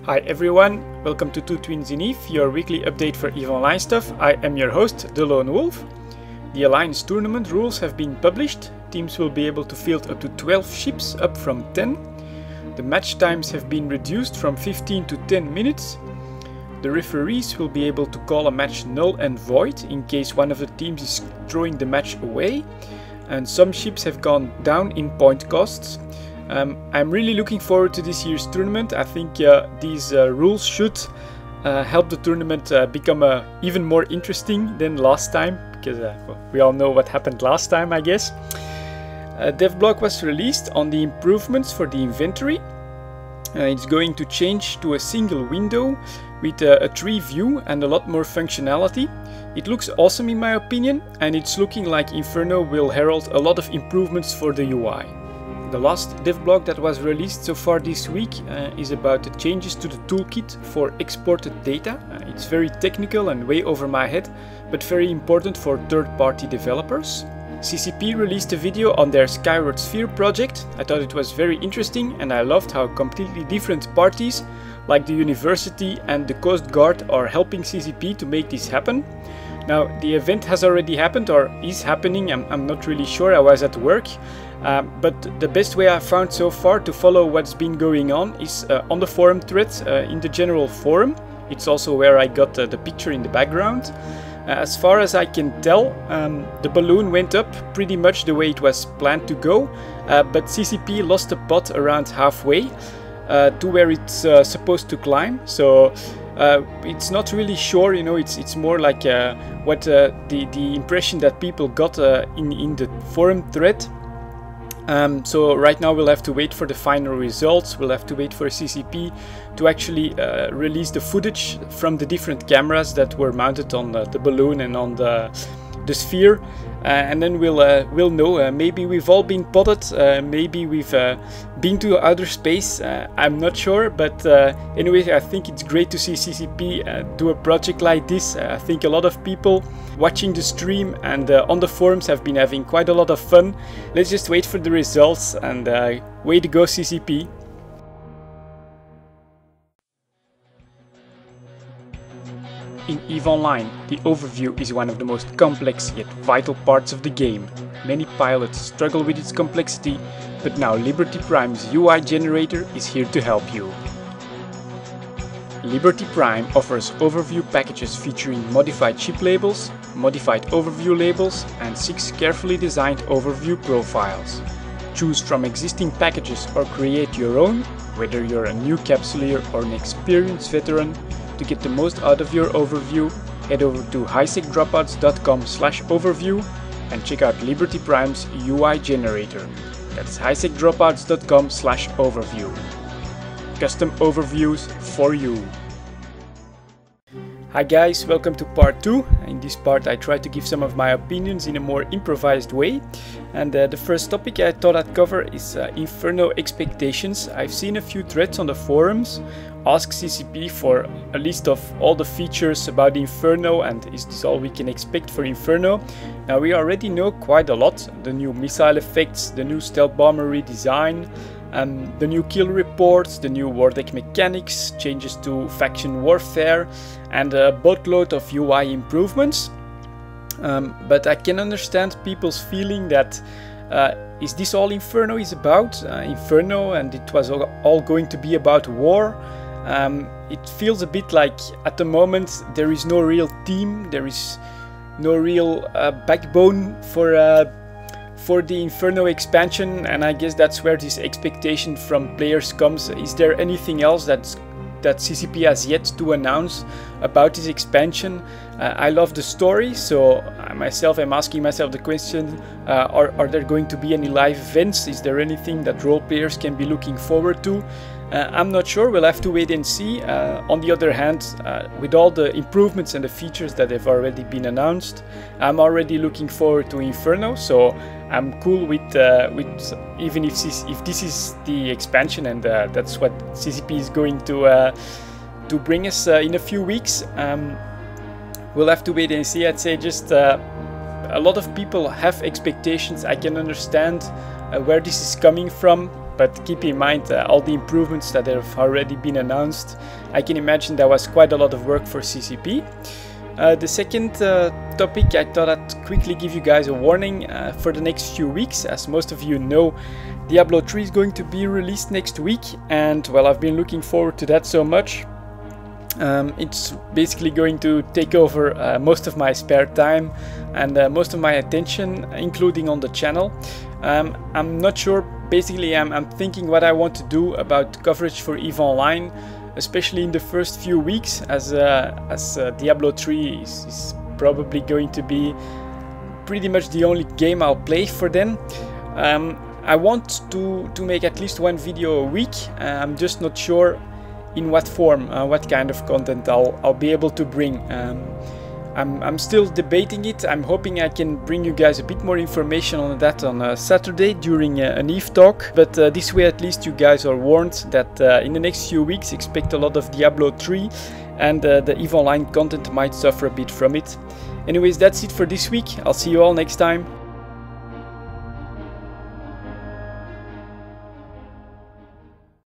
Hi everyone, welcome to TwoTwins in EVE, your weekly update for EVE Online stuff. I am your host, The Lone Wolf. The Alliance tournament rules have been published. Teams will be able to field up to 12 ships, up from 10. The match times have been reduced from 15 to 10 minutes. The referees will be able to call a match null and void in case one of the teams is throwing the match away. And some ships have gone down in point costs. I'm really looking forward to this year's tournament. I think these rules should help the tournament become even more interesting than last time, because well, we all know what happened last time, I guess. A devblog was released on the improvements for the inventory. It's going to change to a single window with a tree view and a lot more functionality. It looks awesome in my opinion, and it's looking like Inferno will herald a lot of improvements for the UI. The last devblog that was released so far this week is about the changes to the toolkit for exported data. It's very technical and way over my head, but very important for third-party developers. CCP released a video on their Skyward Sphere project. I thought it was very interesting, and I loved how completely different parties like the university and the Coast Guard are helping CCP to make this happen. Now, the event has already happened or is happening, I'm not really sure, I was at work. But the best way I found so far to follow what's been going on is on the forum thread in the general forum. It's also where I got the picture in the background. As far as I can tell, the balloon went up pretty much the way it was planned to go, but CCP lost a pot around halfway to where it's supposed to climb. So it's not really sure, you know, it's more like what the impression that people got in the forum thread. So right now we'll have to wait for the final results. We'll have to wait for CCP to actually release the footage from the different cameras that were mounted on the balloon and on the sphere, and then we'll know. Maybe we've all been potted, maybe we've been to outer space, I'm not sure, but anyway, I think it's great to see CCP do a project like this. I think a lot of people watching the stream and on the forums have been having quite a lot of fun. Let's just wait for the results, and way to go CCP. In EVE Online, the overview is one of the most complex yet vital parts of the game. Many pilots struggle with its complexity, but now Liberty Prime's UI generator is here to help you. Liberty Prime offers overview packages featuring modified ship labels, modified overview labels, and 6 carefully designed overview profiles. Choose from existing packages or create your own, whether you're a new capsuleer or an experienced veteran. To get the most out of your overview, head over to highsecdropouts.com/overview and check out Liberty Prime's UI generator. That's highsecdropouts.com/overview. Custom overviews for you. Hi guys, welcome to part 2. In this part I try to give some of my opinions in a more improvised way. And the first topic I thought I'd cover is Inferno expectations. I've seen a few threads on the forums. Ask CCP for a list of all the features about Inferno and is this all we can expect for Inferno. Now we already know quite a lot. The new missile effects, the new stealth bomber redesign, the new kill reports, the new war deck mechanics, changes to faction warfare, and a boatload of UI improvements. But I can understand people's feeling that is this all Inferno is about? Inferno, and it was all going to be about war. It feels a bit like at the moment there is no real team, there is no real backbone for the Inferno expansion, and I guess that's where this expectation from players comes. Is there anything else that CCP has yet to announce about this expansion? I love the story, so myself am asking myself the question, are there going to be any live events? Is there anything that role players can be looking forward to? I'm not sure, we'll have to wait and see. On the other hand, with all the improvements and the features that have already been announced, I'm already looking forward to Inferno, so I'm cool with even if this is the expansion, and that's what CCP is going to bring us in a few weeks. We'll have to wait and see. I'd say just a lot of people have expectations. I can understand where this is coming from, but keep in mind all the improvements that have already been announced. I can imagine that was quite a lot of work for CCP. The second topic, I thought I'd quickly give you guys a warning for the next few weeks. As most of you know, Diablo 3 is going to be released next week, and well, I've been looking forward to that so much. It's basically going to take over most of my spare time and most of my attention, including on the channel. I'm not sure. Basically, I'm thinking what I want to do about coverage for EVE Online, especially in the first few weeks, as Diablo 3 is probably going to be pretty much the only game I'll play for then. I want to make at least one video a week. I'm just not sure in what form, what kind of content I'll be able to bring. I'm still debating it. I'm hoping I can bring you guys a bit more information on that on Saturday during an EVE talk, but this way at least you guys are warned that in the next few weeks expect a lot of Diablo 3, and the EVE Online content might suffer a bit from it. Anyways, that's it for this week. I'll see you all next time.